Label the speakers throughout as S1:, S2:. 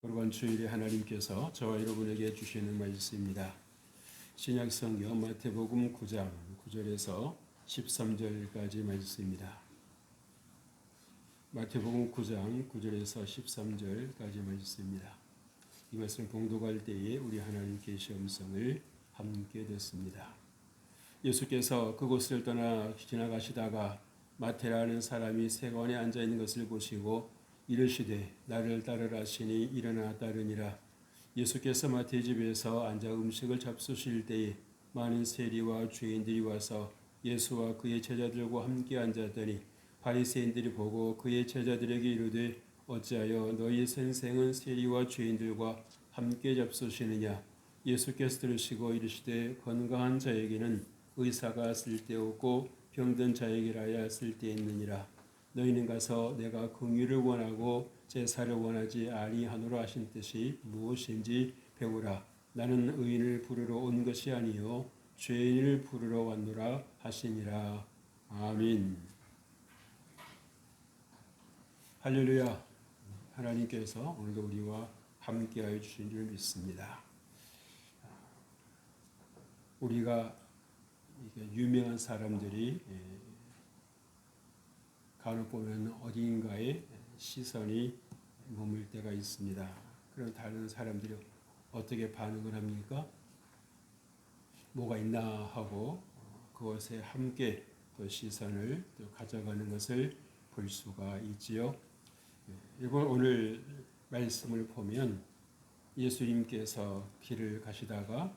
S1: 이번 주일에 하나님께서 저와 여러분에게 주시는 말씀입니다. 신약성경 마태복음 9장 9절에서 13절까지 말씀입니다. 마태복음 9장 9절에서 13절까지 말씀입니다. 이 말씀 봉독할 때에 우리 하나님 계시의 음성을 함께 듣습니다. 예수께서 그곳을 떠나 지나가시다가 마태라는 사람이 세관에 앉아 있는 것을 보시고 이르시되 나를 따르라 하시니 일어나 따르니라. 예수께서 마태 집에서 앉아 음식을 잡수실 때에 많은 세리와 죄인들이 와서 예수와 그의 제자들과 함께 앉았더니 바리새인들이 보고 그의 제자들에게 이르되 어찌하여 너희 선생은 세리와 죄인들과 함께 잡수시느냐. 예수께서 들으시고 이르시되 건강한 자에게는 의사가 쓸데없고 병든 자에게라야 쓸데있느니라. 너희는 가서 내가 긍휼을 원하고 제사를 원하지 아니하노라 하신 뜻이 무엇인지 배우라. 나는 의인을 부르러 온 것이 아니요 죄인을 부르러 왔노라 하시니라. 아멘. 할렐루야. 하나님께서 오늘도 우리와 함께하여 주신 줄 믿습니다. 우리가 유명한 사람들이 간혹 보면 어딘가에 시선이 머물 때가 있습니다. 그럼 다른 사람들이 어떻게 반응을 합니까? 뭐가 있나 하고 그것에 함께 또 시선을 또 가져가는 것을 볼 수가 있지요. 이번 오늘 말씀을 보면 예수님께서 길을 가시다가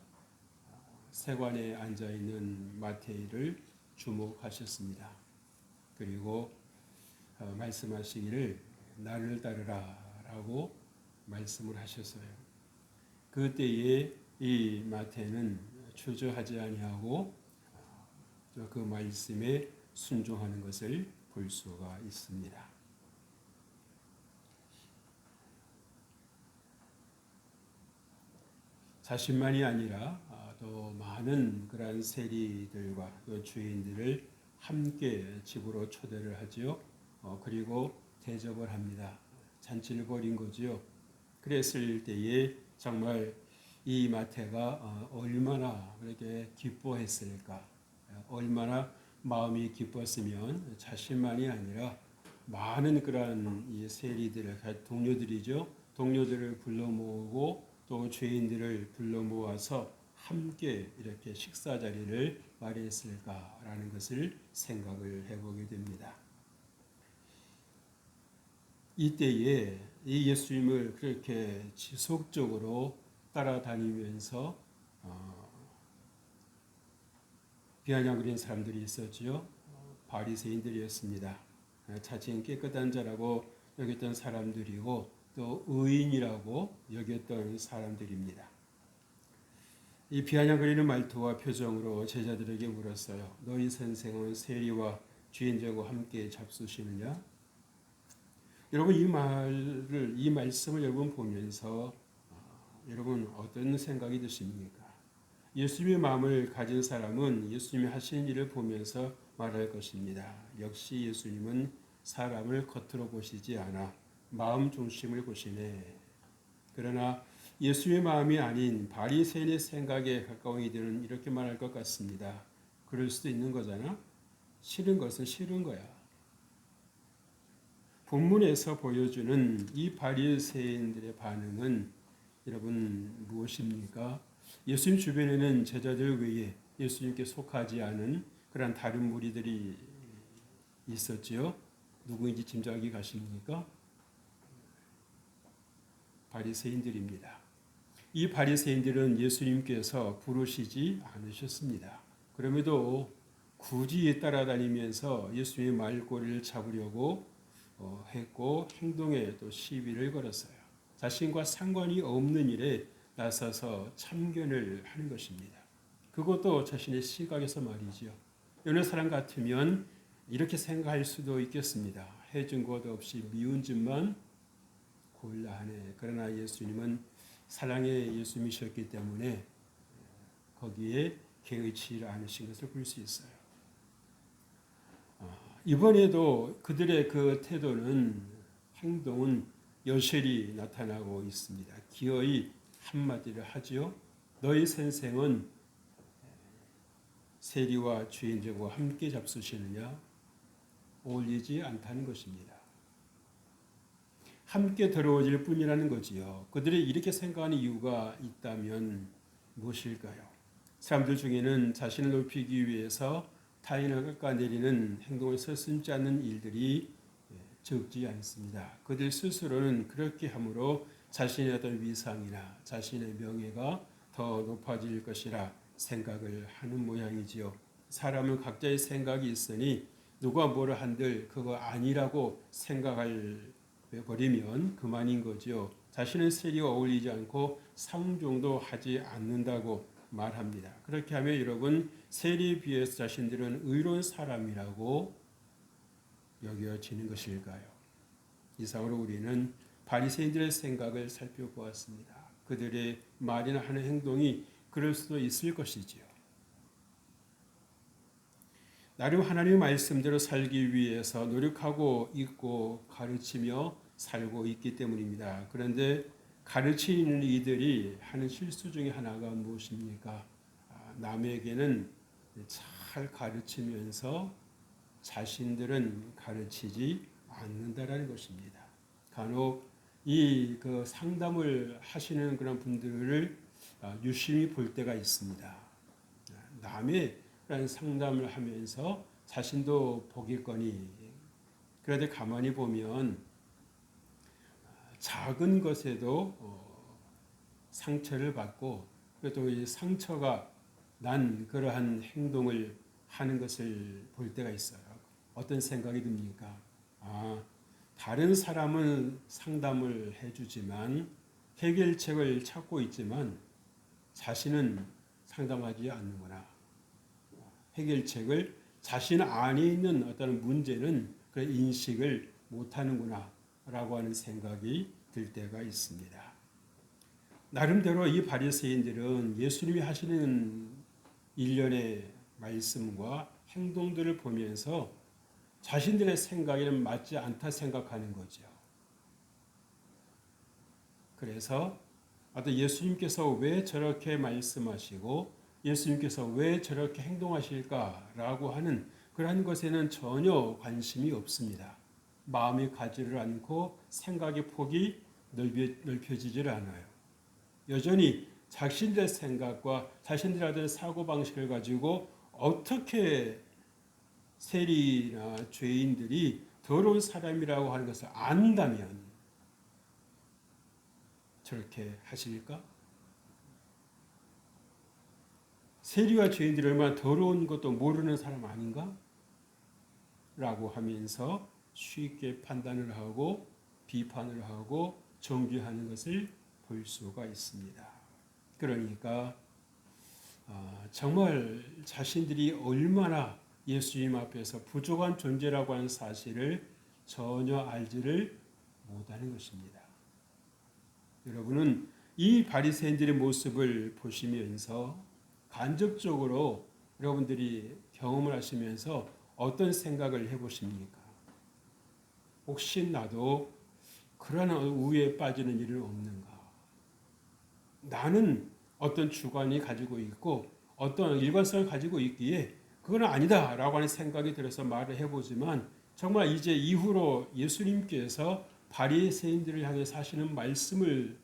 S1: 세관에 앉아 있는 마태를 주목하셨습니다. 그리고 말씀하시기를 나를 따르라 라고 말씀을 하셨어요. 그때에 이 마태는 주저하지 아니하고 그 말씀에 순종하는 것을 볼 수가 있습니다. 자신만이 아니라 또 많은 그러한 세리들과 또 주인들을 함께 집으로 초대를 하지요. 그리고 대접을 합니다. 잔치를 벌인 거지요. 그랬을 때에 정말 이 마태가 얼마나 그렇게 기뻐했을까, 얼마나 마음이 기뻤으면 자신만이 아니라 많은 그러한 이 세리들을 동료들이죠. 동료들을 불러 모으고 또 죄인들을 불러 모아서 함께 이렇게 식사 자리를 마련했을까라는 것을 생각을 해보게 됩니다. 이때에 이 예수님을 그렇게 지속적으로 따라다니면서 비아냥거리는 사람들이 있었지요. 바리새인들이었습니다. 자칭 깨끗한 자라고 여겼던 사람들이고 또 의인이라고 여겼던 사람들입니다. 이 비아냥거리는 말투와 표정으로 제자들에게 물었어요. 너희 선생은 세리와 죄인들과 함께 잡수시느냐? 여러분 이 말씀을 여러분 보면서 여러분 어떤 생각이 드십니까? 예수님의 마음을 가진 사람은 예수님이 하시는 일을 보면서 말할 것입니다. 역시 예수님은 사람을 겉으로 보시지 않아 마음 중심을 보시네. 그러나 예수의 마음이 아닌 바리새인의 생각에 가까운 이들은 이렇게 말할 것 같습니다. 그럴 수도 있는 거잖아. 싫은 것은 싫은 거야. 본문에서 보여주는 이 바리새인들의 반응은 여러분 무엇입니까? 예수님 주변에는 제자들 외에 예수님께 속하지 않은 그런 다른 무리들이 있었지요. 누구인지 짐작이 가십니까? 바리새인들입니다. 이 바리새인들은 예수님께서 부르시지 않으셨습니다. 그럼에도 굳이 따라다니면서 예수님의 말꼬리를 잡으려고 했고 행동에 또 시비를 걸었어요. 자신과 상관이 없는 일에 나서서 참견을 하는 것입니다. 그것도 자신의 시각에서 말이지요. 어느 사람 같으면 이렇게 생각할 수도 있겠습니다. 해준 것 없이 미운 짓만 골라 하네. 그러나 예수님은 사랑의 예수님이셨기 때문에 거기에 개의치 않으신 것을 볼 수 있어요. 이번에도 그들의 그 태도는 행동은 여실히 나타나고 있습니다. 기어이 한마디를 하지요. 너희 선생은 세리와 죄인들과 함께 잡수시느냐? 어울리지 않다는 것입니다. 함께 더러워질 뿐이라는 거지요. 그들이 이렇게 생각하는 이유가 있다면 무엇일까요? 사람들 중에는 자신을 높이기 위해서 타인을 깎아내리는 행동을 서슴지 않는 일들이 적지 않습니다. 그들 스스로는 그렇게 함으로 자신의 어떤 위상이나 자신의 명예가 더 높아질 것이라 생각을 하는 모양이지요. 사람은 각자의 생각이 있으니 누가 뭐라 한들 그거 아니라고 생각할 버리면 그만인 거죠. 자신은 세리와 어울리지 않고 상종도 하지 않는다고 말합니다. 그렇게 하면 여러분 세리에 비해서 자신들은 의로운 사람이라고 여겨지는 것일까요? 이상으로 우리는 바리새인들의 생각을 살펴보았습니다. 그들의 말이나 하는 행동이 그럴 수도 있을 것이지요. 나름 하나님의 말씀대로 살기 위해서 노력하고 있고 가르치며 살고 있기 때문입니다. 그런데 가르치는 이들이 하는 실수 중에 하나가 무엇입니까? 남에게는 잘 가르치면서 자신들은 가르치지 않는다라는 것입니다. 간혹 그 상담을 하시는 그런 분들을 유심히 볼 때가 있습니다. 남의 그런 상담을 하면서 자신도 보겠거니 그런데 가만히 보면 작은 것에도 상처를 받고 또 이 상처가 난 그러한 행동을 하는 것을 볼 때가 있어요. 어떤 생각이 듭니까? 다른 사람은 상담을 해주지만 해결책을 찾고 있지만 자신은 상담하지 않는구나. 해결책을 자신 안에 있는 어떤 문제는 그 인식을 못하는구나 라고 하는 생각이 들 때가 있습니다. 나름대로 이 바리새인들은 예수님이 하시는 일련의 말씀과 행동들을 보면서 자신들의 생각에는 맞지 않다 생각하는 거죠. 그래서 예수님께서 왜 저렇게 말씀하시고 예수님께서 왜 저렇게 행동하실까라고 하는 그러한 것에는 전혀 관심이 없습니다. 마음이 가지를 않고 생각의 폭이 넓혀지질 않아요. 여전히 자신들의 생각과 자신들의 어떤 사고방식을 가지고 어떻게 세리나 죄인들이 더러운 사람이라고 하는 것을 안다면 저렇게 하실까? 세리와 죄인들이 얼마나 더러운 것도 모르는 사람 아닌가? 라고 하면서 쉽게 판단을 하고 비판을 하고 정죄하는 것을 볼 수가 있습니다. 그러니까 정말 자신들이 얼마나 예수님 앞에서 부족한 존재라고 하는 사실을 전혀 알지를 못하는 것입니다. 여러분은 이 바리새인들의 모습을 보시면서 간접적으로 여러분들이 경험을 하시면서 어떤 생각을 해보십니까? 혹시 나도 그러한 우에 빠지는 일은 없는가? 나는 어떤 주관이 가지고 있고 어떤 일관성을 가지고 있기에 그건 아니다라고 하는 생각이 들어서 말을 해보지만 정말 이제 이후로 예수님께서 바리새인들을 향해 하시는 말씀을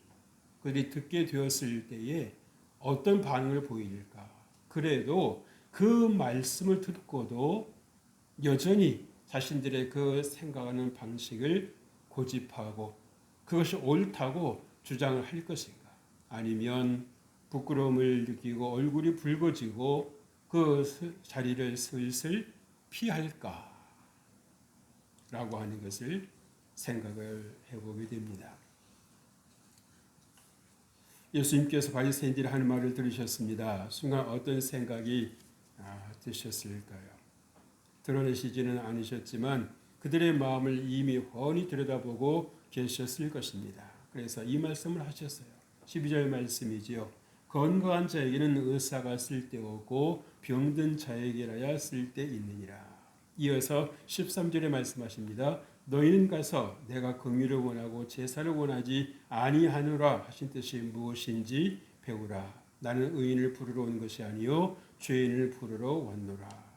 S1: 그들이 듣게 되었을 때에 어떤 반응을 보일까? 그래도 그 말씀을 듣고도 여전히 자신들의 그 생각하는 방식을 고집하고 그것이 옳다고 주장을 할 것인가? 아니면 부끄러움을 느끼고 얼굴이 붉어지고 그 자리를 슬슬 피할까? 라고 하는 것을 생각을 해보게 됩니다. 예수님께서 바리새인들이 하는 말을 들으셨습니다. 순간 어떤 생각이 드셨을까요? 드러내시지는 않으셨지만 그들의 마음을 이미 훤히 들여다보고 계셨을 것입니다. 그래서 이 말씀을 하셨어요. 12절 말씀이지요. 건강한 자에게는 의사가 쓸데없고 병든 자에게라야 쓸데있느니라. 이어서 13절에 말씀하십니다. 너희는 가서 내가 긍휼을 원하고 제사를 원하지 아니하노라 하신 뜻이 무엇인지 배우라. 나는 의인을 부르러 온 것이 아니요 죄인을 부르러 왔노라.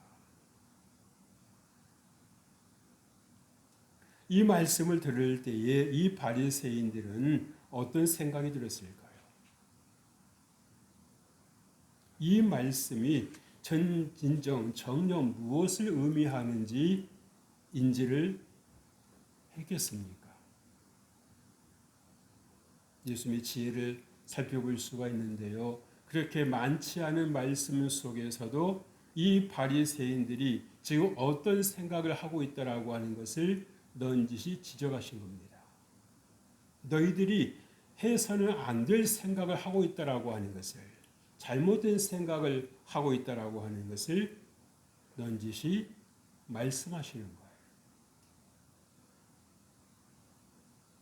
S1: 이 말씀을 들을 때에 이 바리새인들은 어떤 생각이 들었을까요? 이 말씀이 진정 정녕 무엇을 의미하는지 인지를 했겠습니까? 예수님의 지혜를 살펴볼 수가 있는데요. 그렇게 많지 않은 말씀 속에서도 이 바리새인들이 지금 어떤 생각을 하고 있다라고 하는 것을 넌지시 지적하신 겁니다. 너희들이 해서는 안 될 생각을 하고 있다라고 하는 것을, 잘못된 생각을 하고 있다라고 하는 것을 넌지시 말씀하시는 거예요.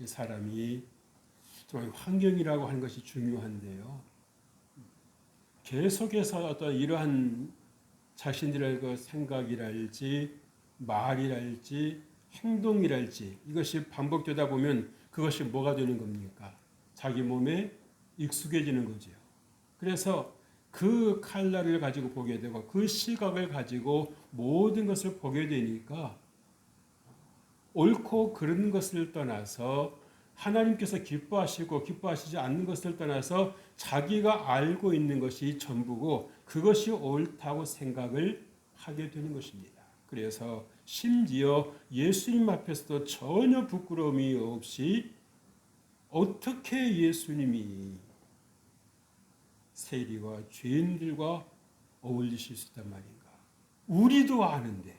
S1: 이 사람이 정말 환경이라고 하는 것이 중요한데요. 계속해서 어떤 이러한 자신들의 그 생각이랄지 말이랄지 행동이랄지 이것이 반복되다 보면 그것이 뭐가 되는 겁니까? 자기 몸에 익숙해지는 거죠. 그래서 그 칼날을 가지고 보게 되고 그 시각을 가지고 모든 것을 보게 되니까 옳고 그른 것을 떠나서 하나님께서 기뻐하시고 기뻐하시지 않는 것을 떠나서 자기가 알고 있는 것이 전부고 그것이 옳다고 생각을 하게 되는 것입니다. 그래서 심지어 예수님 앞에서도 전혀 부끄러움이 없이 어떻게 예수님이 세리와 죄인들과 어울리실 수 있단 말인가? 우리도 아는데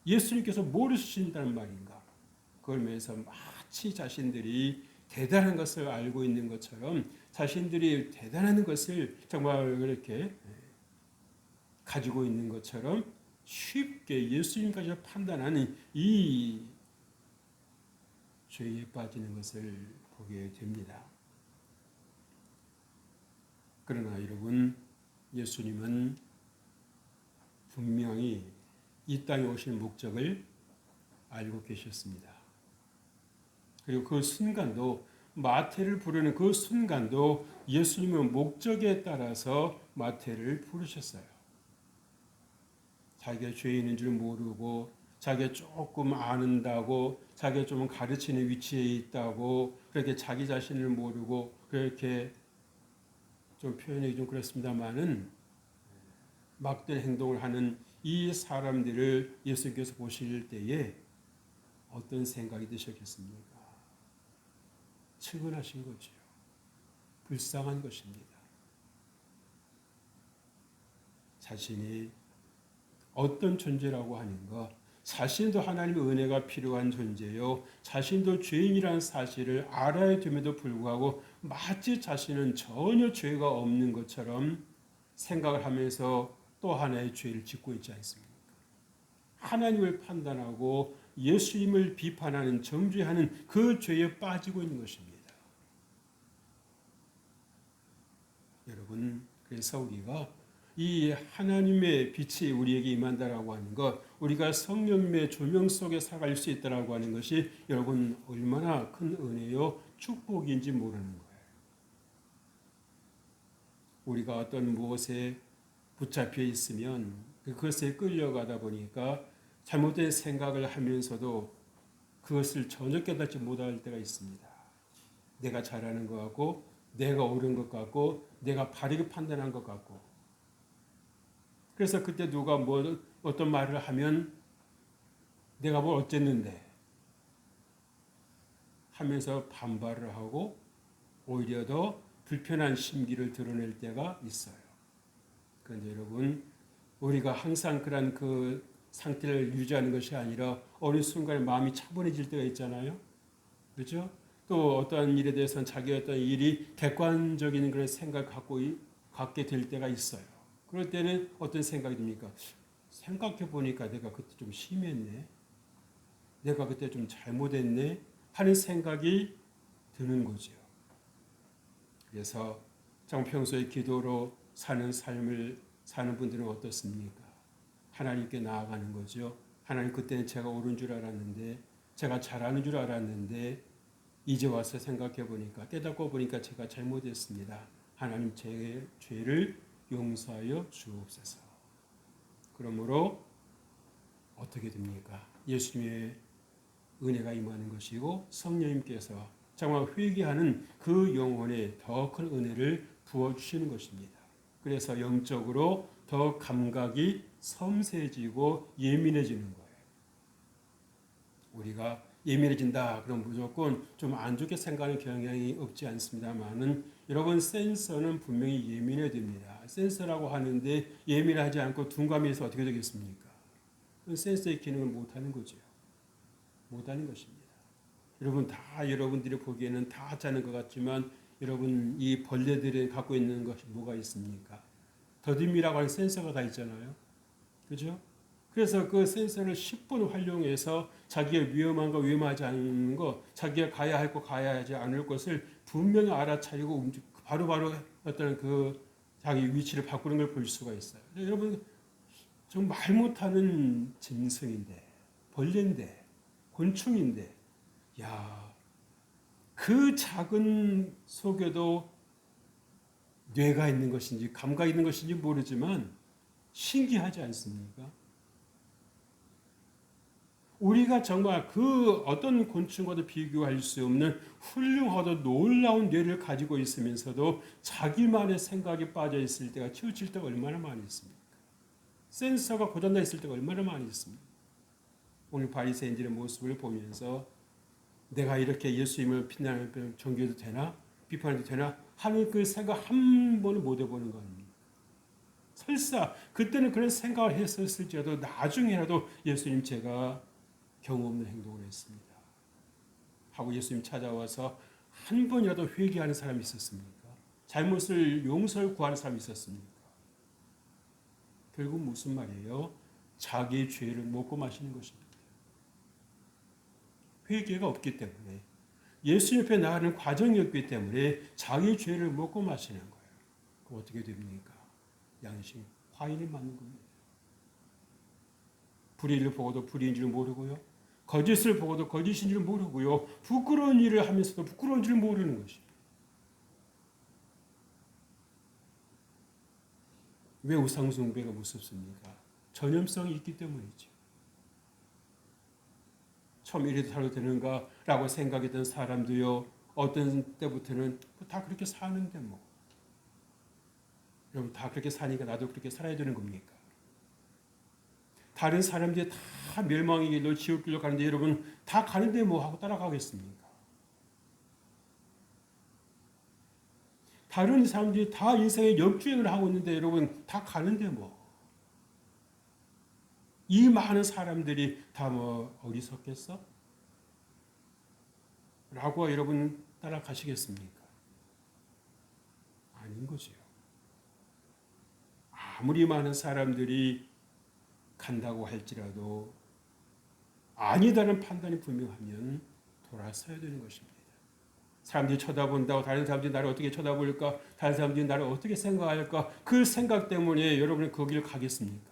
S1: 예수님께서 모르신다는 말인가? 그걸 위해서 마치 자신들이 대단한 것을 알고 있는 것처럼 자신들이 대단한 것을 정말 그렇게 가지고 있는 것처럼 쉽게 예수님까지 판단하는 이 죄에 빠지는 것을 보게 됩니다. 그러나 여러분, 예수님은 분명히 이 땅에 오신 목적을 알고 계셨습니다. 그리고 그 순간도 마태를 부르는 그 순간도 예수님은 목적에 따라서 마태를 부르셨어요. 자기가 죄인인 줄 모르고 자기가 조금 아는다고 자기가 좀 가르치는 위치에 있다고 그렇게 자기 자신을 모르고 그렇게 좀 표현이 좀 그렇습니다만은 막된 행동을 하는 이 사람들을 예수님께서 보실 때에 어떤 생각이 드셨겠습니까? 측은하신 거죠. 불쌍한 것입니다. 자신이 어떤 존재라고 하는가, 자신도 하나님의 은혜가 필요한 존재요, 자신도 죄인이라는 사실을 알아야 됨에도 불구하고 마치 자신은 전혀 죄가 없는 것처럼 생각을 하면서 또 하나의 죄를 짓고 있지 않습니까? 하나님을 판단하고 예수님을 비판하는 정죄하는 그 죄에 빠지고 있는 것입니다. 여러분, 그래서 우리가 이 하나님의 빛이 우리에게 임한다라고 하는 것, 우리가 성령님의 조명 속에 살아갈 수 있다라고 하는 것이 여러분 얼마나 큰 은혜요 축복인지 모르는 거예요. 우리가 어떤 무엇에 붙잡혀 있으면 그것에 끌려가다 보니까 잘못된 생각을 하면서도 그것을 전혀 깨닫지 못할 때가 있습니다. 내가 잘하는 것 같고 내가 옳은 것 같고 내가 바르게 판단한 것 같고 그래서 그때 누가 뭐 어떤 말을 하면 내가 뭘 어쨌는데 하면서 반발을 하고 오히려 더 불편한 심기를 드러낼 때가 있어요. 그런데 여러분 우리가 항상 그런 그 상태를 유지하는 것이 아니라 어느 순간에 마음이 차분해질 때가 있잖아요. 그렇죠? 또 어떠한 일에 대해서는 자기 어떤 일이 객관적인 그런 생각을 갖게 될 때가 있어요. 그럴 때는 어떤 생각이 듭니까? 생각해 보니까 내가 그때 좀 심했네. 내가 그때 좀 잘못했네. 하는 생각이 드는 거죠. 그래서 평소에 기도로 사는 삶을 사는 분들은 어떻습니까? 하나님께 나아가는 거죠. 하나님, 그때는 제가 옳은 줄 알았는데, 제가 잘하는 줄 알았는데, 이제 와서 생각해 보니까, 깨닫고 보니까 제가 잘못했습니다. 하나님, 제 죄를 용서하여 주옵소서. 그러므로 어떻게 됩니까? 예수님의 은혜가 임하는 것이고 성령님께서 정말 회개하는 그 영혼에 더 큰 은혜를 부어주시는 것입니다. 그래서 영적으로 더 감각이 섬세해지고 예민해지는 거예요. 우리가 예민해진다 그럼 무조건 좀 안 좋게 생각하는 경향이 없지 않습니다만은, 여러분, 센서는 분명히 예민해야 됩니다. 센서라고 하는데 예민하지 않고 둔감해서 어떻게 되겠습니까? 센서의 기능을 못하는 거죠. 못하는 것입니다. 여러분, 다 여러분들이 보기에는 다 하찮은 것 같지만, 여러분, 이 벌레들이 갖고 있는 것이 뭐가 있습니까? 더듬이라고 하는 센서가 다 있잖아요. 그죠? 그래서 그 센서를 10분 활용해서 자기가 위험한 거, 위험하지 않은 거, 자기가 가야 할 거, 가야 하지 않을 것을 분명히 알아차리고 바로바로 어떤 그 자기 위치를 바꾸는 걸 볼 수가 있어요. 여러분, 좀 말 못하는 짐승인데, 벌레인데, 곤충인데, 야, 그 작은 속에도 뇌가 있는 것인지 감각이 있는 것인지 모르지만 신기하지 않습니까? 우리가 정말 그 어떤 곤충과도 비교할 수 없는 훌륭하고 놀라운 뇌를 가지고 있으면서도 자기만의 생각에 빠져 있을 때가, 치우칠 때가 얼마나 많이 있습니까? 센서가 고장나 있을 때가 얼마나 많이 있습니까? 오늘 바리새인들의 모습을 보면서 내가 이렇게 예수님을 비난하는 종교도 되나? 비판해도 되나? 하는 그 생각 한 번은 못 해보는 거 아닙니까? 설사 그때는 그런 생각을 했었을지라도 나중에라도 예수님, 제가 경우 없는 행동을 했습니다 하고 예수님 찾아와서 한 번이라도 회개하는 사람이 있었습니까? 잘못을 용서를 구하는 사람이 있었습니까? 결국 무슨 말이에요? 자기의 죄를 먹고 마시는 것입니다. 회개가 없기 때문에, 예수님 옆에 나가는 과정이 없기 때문에 자기 죄를 먹고 마시는 거예요. 그럼 어떻게 됩니까? 양심, 화인을 맞는 겁니다. 불의를 보고도 불의인 줄 모르고요. 거짓을 보고도 거짓인 줄 모르고요. 부끄러운 일을 하면서도 부끄러운 줄 모르는 것입니다. 왜 우상숭배가 무섭습니까? 전염성이 있기 때문이죠. 처음 이래도 살아도 되는가라고 생각했던 사람도요, 어떤 때부터는 다 그렇게 사는데 뭐, 여러분, 다 그렇게 사니까 나도 그렇게 살아야 되는 겁니까? 다른 사람들이 다 멸망의 길로, 지옥 길로 가는데 여러분 다 가는데 뭐 하고 따라가겠습니까? 다른 사람들이 다 인생의 역주행을 하고 있는데 여러분 다 가는데 뭐, 이 많은 사람들이 다 뭐 어리석겠어? 라고 여러분 따라가시겠습니까? 아닌 거지요. 아무리 많은 사람들이 간다고 할지라도 아니다는 판단이 분명하면 돌아서야 되는 것입니다. 사람들이 쳐다본다고 다른 사람들이 나를 어떻게 쳐다볼까? 다른 사람들이 나를 어떻게 생각할까? 그 생각 때문에 여러분이 거기를 가겠습니까?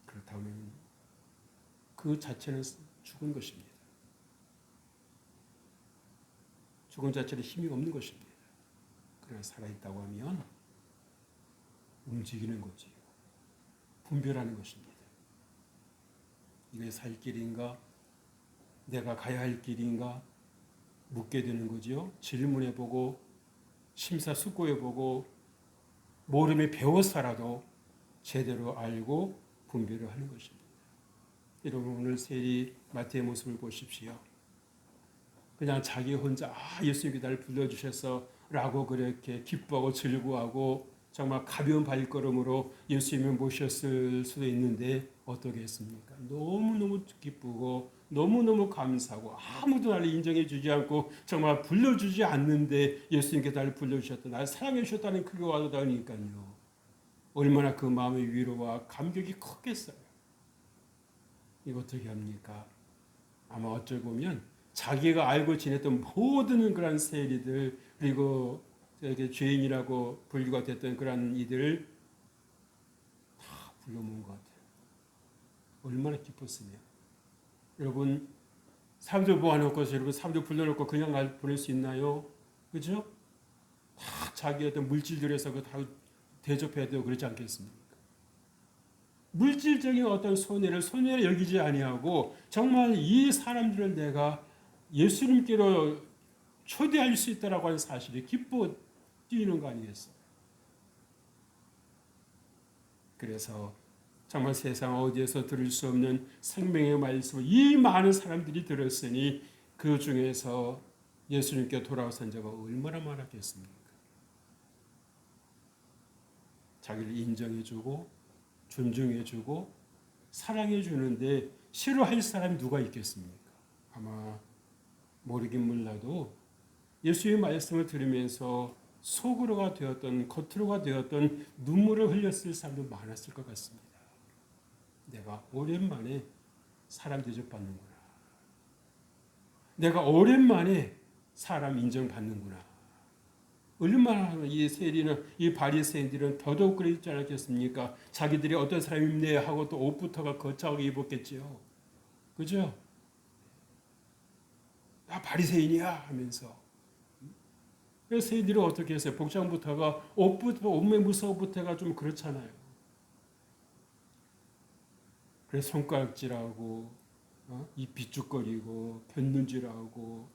S1: 그렇다면 그 자체는 죽은 것입니다. 죽은 자체는 힘이 없는 것입니다. 그러나 살아있다고 하면 움직이는 거지요. 분별하는 것입니다. 이게 살 길인가? 내가 가야 할 길인가? 묻게 되는 거지요. 질문해보고 심사숙고해보고 모름에 배워서라도 제대로 알고 분별을 하는 것입니다. 여러분, 오늘 세리 마태의 모습을 보십시오. 그냥 자기 혼자 예수님이 나를 불러주셔서 라고 그렇게 기뻐하고 즐거워하고 정말 가벼운 발걸음으로 예수님을 모셨을 수도 있는데 어떻게 했습니까? 너무너무 기쁘고 너무너무 감사하고 아무도 나를 인정해 주지 않고 정말 불러주지 않는데 예수님께 나를 불러주셨다, 나를 사랑해 주셨다는 그게 와닿으니까요. 얼마나 그 마음의 위로와 감격이 컸겠어요. 이거 어떻게 합니까? 아마 어쩔 보면 자기가 알고 지냈던 모든 그런 세리들, 그리고 죄인이라고 분류가 됐던 그런 이들을 다 불러 모은 것 같아요. 얼마나 기뻤으며. 여러분, 사람들 모아놓고 여러분 사람들 불러놓고 그냥 날 보낼 수 있나요? 그죠? 다 자기 어떤 물질들에서 다 대접해야 되고 그러지 않겠습니까? 물질적인 어떤 손해를 여기지 아니하고 정말 이 사람들을 내가 예수님께로 초대할 수 있다라고 하는 사실에 기뻐 뛰는 거 아니겠어요? 그래서 정말 세상 어디에서 들을 수 없는 생명의 말씀을 이 많은 사람들이 들었으니 그 중에서 예수님께 돌아선 자가 얼마나 많았겠습니까? 자기를 인정해주고 존중해주고 사랑해주는데 싫어할 사람이 누가 있겠습니까? 아마 모르긴 몰라도 예수의 말씀을 들으면서 속으로가 되었던 겉으로가 되었던 눈물을 흘렸을 사람도 많았을 것 같습니다. 내가 오랜만에 사람 대접받는구나. 내가 오랜만에 사람 인정받는구나. 얼마나 이 세리는 이 바리새인들은 더더욱 그랬지 않았겠습니까? 자기들이 어떤 사람이네 하고 또 옷부터가 거창하게 입었겠지요. 그죠? 나 바리새인이야 하면서. 그래서 세리들은 어떻게 했어요? 복장부터가 옷부터 옷매 무서부터가 좀 그렇잖아요. 그래서 손가락질하고 이 비죽거리고 변눈질하고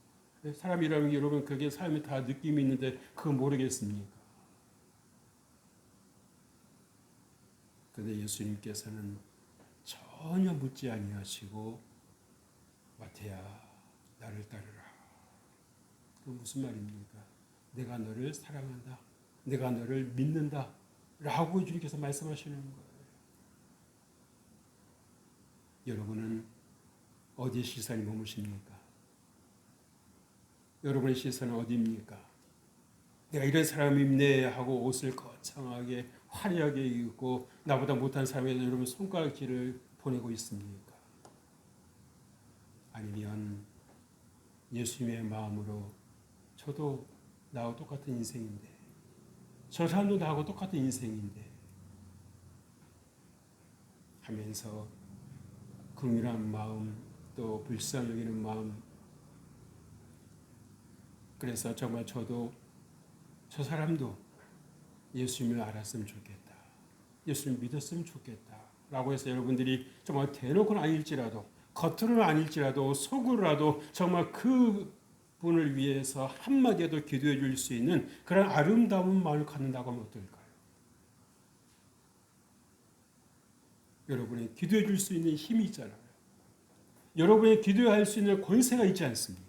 S1: 사람이라면 여러분 그게 삶에 다 느낌이 있는데 그거 모르겠습니까? 그런데 예수님께서는 전혀 묻지 아니하시고 마태야 나를 따르라. 그 무슨 말입니까? 내가 너를 사랑한다. 내가 너를 믿는다. 라고 주님께서 말씀하시는 거예요. 여러분은 어디에 시선이 머무십니까? 여러분의 시선은 어디입니까? 내가 이런 사람이네 하고 옷을 거창하게 화려하게 입고 나보다 못한 사람에게 여러분 손가락질을 보내고 있습니까? 아니면 예수님의 마음으로 저도 나하고 똑같은 인생인데 저 사람도 나하고 똑같은 인생인데 하면서 긍휼한 마음 또 불쌍히 여기는 마음 그래서 정말 저도 저 사람도 예수님을 알았으면 좋겠다. 예수님 믿었으면 좋겠다. 라고 해서 여러분들이 정말 대놓고는 아닐지라도 겉으로는 아닐지라도 속으로라도 정말 그 분을 위해서 한마디라도 기도해 줄 수 있는 그런 아름다운 마음을 갖는다고 하면 어떨까요? 여러분이 기도해 줄 수 있는 힘이 있잖아요. 여러분이 기도할 수 있는 권세가 있지 않습니까?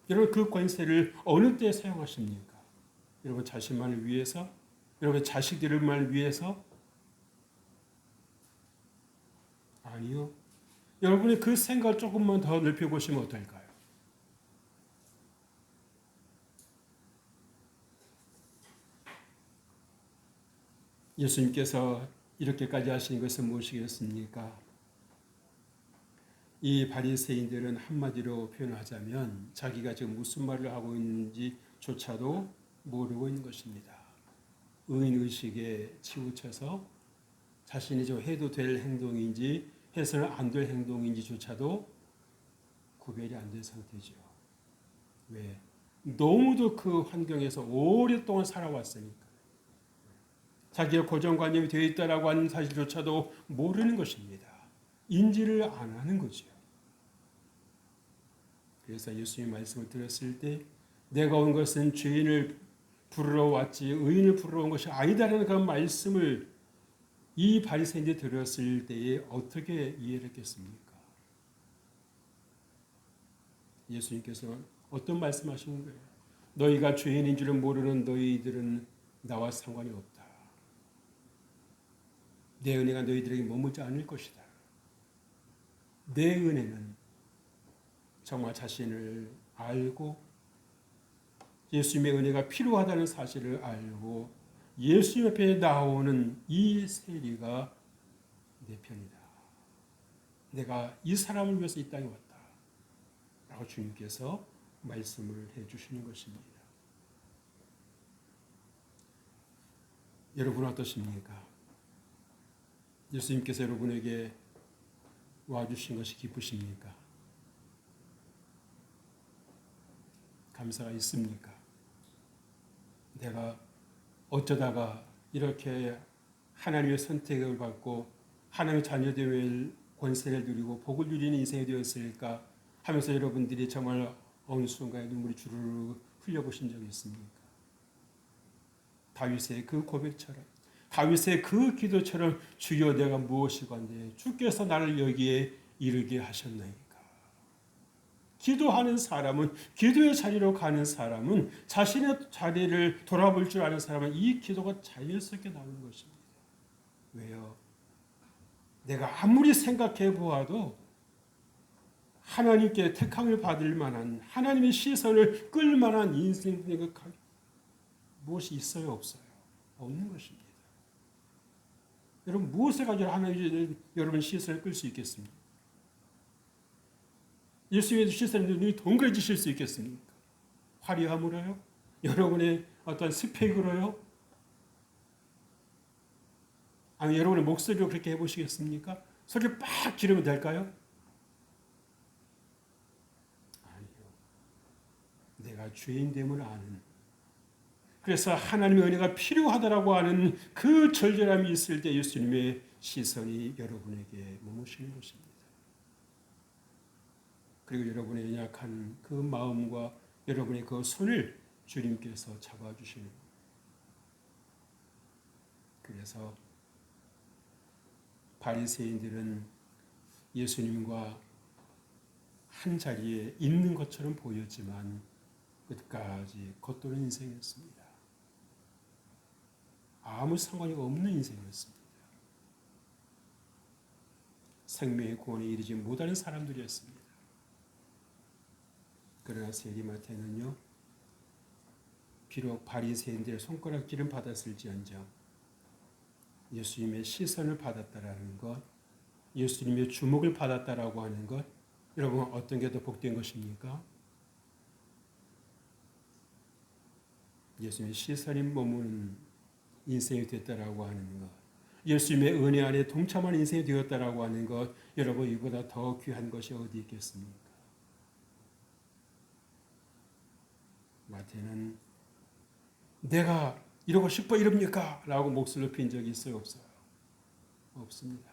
S1: 여러분 그 권세를 어느 때 사용하십니까? 여러분 자신만을 위해서? 여러분 자식들만을 위해서? 아니요. 여러분의 그 생각을 조금만 더 넓혀보시면 어떨까요? 예수님께서 이렇게까지 하신 것은 무엇이겠습니까? 이 바리새인들은 한마디로 표현하자면 자기가 지금 무슨 말을 하고 있는지조차도 모르고 있는 것입니다. 의인의식에 치우쳐서 자신이 좀 해도 될 행동인지 해서는 안 될 행동인지조차도 구별이 안 된 상태죠. 왜? 너무도 그 환경에서 오랫동안 살아왔으니까. 자기의 고정관념이 되어 있다라고 하는 사실조차도 모르는 것입니다. 인지를 안 하는 거죠. 그래서 예수님의 말씀을 들었을 때 내가 온 것은 죄인을 부르러 왔지 의인을 부르러 온 것이 아니다라는 그 말씀을 이 바리새인들이 들었을 때에 어떻게 이해를 했겠습니까? 예수님께서 어떤 말씀하시는 거예요? 너희가 죄인인 줄은 모르는 너희들은 나와 상관이 없다. 내 은혜가 너희들에게 머물지 않을 것이다. 내 은혜는 정말 자신을 알고 예수님의 은혜가 필요하다는 사실을 알고 예수님 앞에 나오는 이 세리가 내 편이다. 내가 이 사람을 위해서 이 땅에 왔다. 라고 주님께서 말씀을 해주시는 것입니다. 여러분 어떠십니까? 예수님께서 여러분에게 와주신 것이 기쁘십니까? 감사가 있습니까? 내가 어쩌다가 이렇게 하나님의 선택을 받고 하나님의 자녀됨을 권세를 누리고 복을 누리는 인생이 되었을까 하면서 여러분들이 정말 어느 순간에 눈물이 주르르 흘려보신 적이 있습니까? 다윗의 그 고백처럼, 다윗의 그 기도처럼, 주여 내가 무엇이건데 주께서 나를 여기에 이르게 하셨나이까. 기도하는 사람은, 기도의 자리로 가는 사람은, 자신의 자리를 돌아볼 줄 아는 사람은 이 기도가 자연스럽게 나오는 것입니다. 왜요? 내가 아무리 생각해 보아도 하나님께 택함을 받을 만한, 하나님의 시선을 끌 만한 인생의 무엇이 있어요? 없어요? 없는 것입니다. 여러분, 무엇을 가지고 하나님의 여러분 시선을 끌 수 있겠습니까? 예수님의 시선에 눈이 동그래지실 수 있겠습니까? 화려함으로요? 여러분의 어떤 스펙으로요? 아니, 여러분의 목소리로 그렇게 해보시겠습니까? 소리를 빡 지르면 될까요? 아니요. 내가 죄인됨을 아는, 그래서 하나님의 은혜가 필요하다라고 하는 그 절절함이 있을 때 예수님의 시선이 여러분에게 머무시는 것입니다. 그리고 여러분의 연약한 그 마음과 여러분의 그 손을 주님께서 잡아주시는 겁니다. 그래서 바리새인들은 예수님과 한 자리에 있는 것처럼 보였지만 끝까지 겉도는 인생이었습니다. 아무 상관이 없는 인생이었습니다. 생명의 구원에 이르지 못하는 사람들이었습니다. 그러나 세리마태는요, 비록 바리새인들의 손가락질은 받았을지언정 예수님의 시선을 받았다라는 것, 예수님의 주목을 받았다라고 하는 것, 여러분 어떤 게 더 복된 것입니까? 예수님의 시선이 머무는 인생이 됐다라고 하는 것, 예수님의 은혜 안에 동참한 인생이 되었다라고 하는 것, 여러분 이보다 더 귀한 것이 어디 있겠습니까? 마태는 내가 이러고 싶어 이럽니까? 라고 목소리를 높인 적이 있어요? 없어요? 없습니다.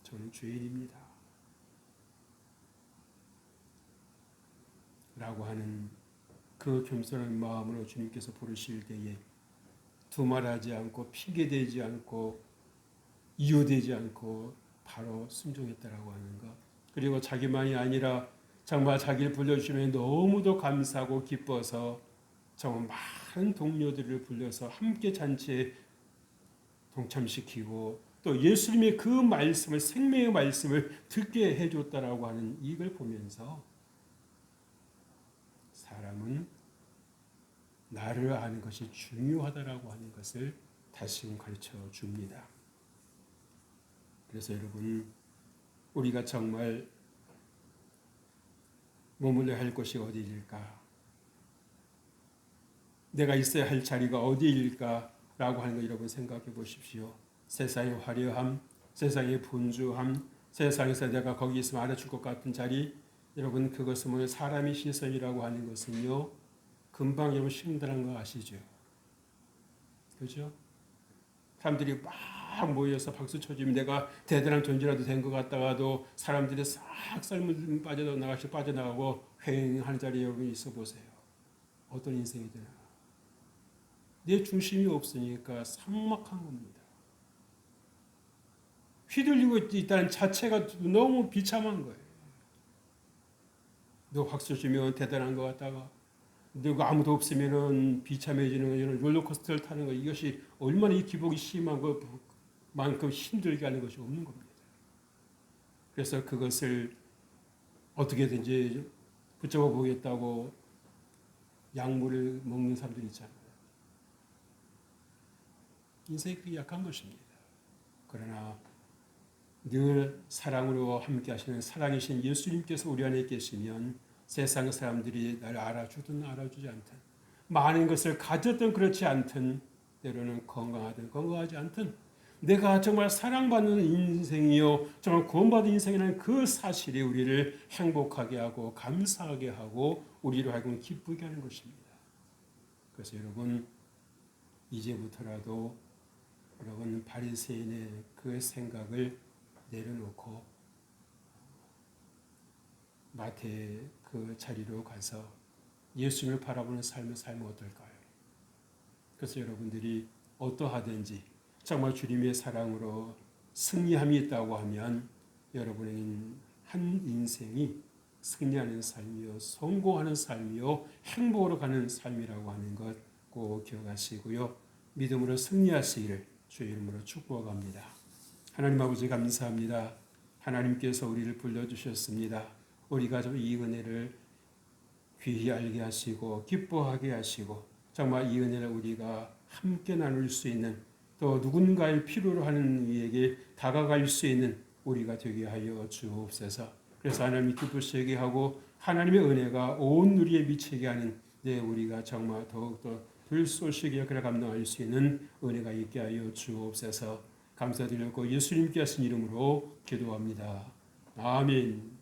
S1: 저는 죄인입니다. 라고 하는 그 겸손한 마음으로 주님께서 부르실 때에 두말하지 않고 핑계대지 않고 이유되지 않고 바로 순종했다라고 하는 것. 그리고 자기만이 아니라 정말 자기를 불러주시면 너무도 감사하고 기뻐서 정말 많은 동료들을 불러서 함께 잔치에 동참시키고 또 예수님의 그 말씀을, 생명의 말씀을 듣게 해줬다라고 하는 이걸 보면서 사람은 나를 아는 것이 중요하다라고 하는 것을 다시금 가르쳐 줍니다. 그래서 여러분, 우리가 정말 머물러야 할 곳이 어디일까? 내가 있어야 할 자리가 어디일까? 라고 하는 거 여러분 생각해 보십시오. 세상의 화려함, 세상의 분주함, 세상에서 내가 거기 있으면 알아줄 것 같은 자리, 여러분 그것은 뭐예요? 사람의 시선이라고 하는 것은요, 금방 여러분 식는다는 거 아시죠? 그죠? 사람들이 막 모여서 박수 쳐주면 내가 대단한 존재라도 된 것 같다가도 사람들이 싹 썰물 빠져나가고 휑하는 자리에 여러분 있어 보세요. 어떤 인생이 되나? 내 중심이 없으니까 삭막한 겁니다. 휘둘리고 있다는 자체가 너무 비참한 거예요. 누가 박수 주면 대단한 것 같다가 누가 아무도 없으면 비참해지는 이런 롤러코스터를 타는 거, 이것이 얼마나 이 기복이 심한 것만큼 힘들게 하는 것이 없는 겁니다. 그래서 그것을 어떻게든지 붙잡아 보겠다고 약물을 먹는 사람들이 있잖아요. 인생이 그렇게 약한 것입니다. 그러나 늘 사랑으로 함께 하시는 사랑이신 예수님께서 우리 안에 계시면 세상 사람들이 나를 알아주든 알아주지 않든, 많은 것을 가졌든 그렇지 않든, 때로는 건강하든 건강하지 않든, 내가 정말 사랑받는 인생이요, 정말 구원받은 인생이라는 그 사실이 우리를 행복하게 하고 감사하게 하고 우리를 하여금 기쁘게 하는 것입니다. 그래서 여러분 이제부터라도 여러분 바리새인의 그 생각을 내려놓고 마태의 그 자리로 가서 예수님을 바라보는 삶을 살면 어떨까요? 그래서 여러분들이 어떠하든지 정말 주님의 사랑으로 승리함이 있다고 하면 여러분의 한 인생이 승리하는 삶이요, 성공하는 삶이요, 행복으로 가는 삶이라고 하는 것 꼭 기억하시고요. 믿음으로 승리하시기를 주의 이름으로 축복합니다. 하나님 아버지 감사합니다. 하나님께서 우리를 불러주셨습니다. 우리가 좀 이 은혜를 귀히 알게 하시고 기뻐하게 하시고 정말 이 은혜를 우리가 함께 나눌 수 있는 또 누군가의 필요로 하는 이에게 다가갈 수 있는 우리가 되게 하여 주옵소서. 그래서 하나님이 기쁘시게 하고 하나님의 은혜가 온 누리에 미치게 하는 우리가 정말 더욱더 불쏘시게 그래 감당할 수 있는 은혜가 있게 하여 주옵소서. 감사드리고 예수님께 하신 이름으로 기도합니다. 아멘.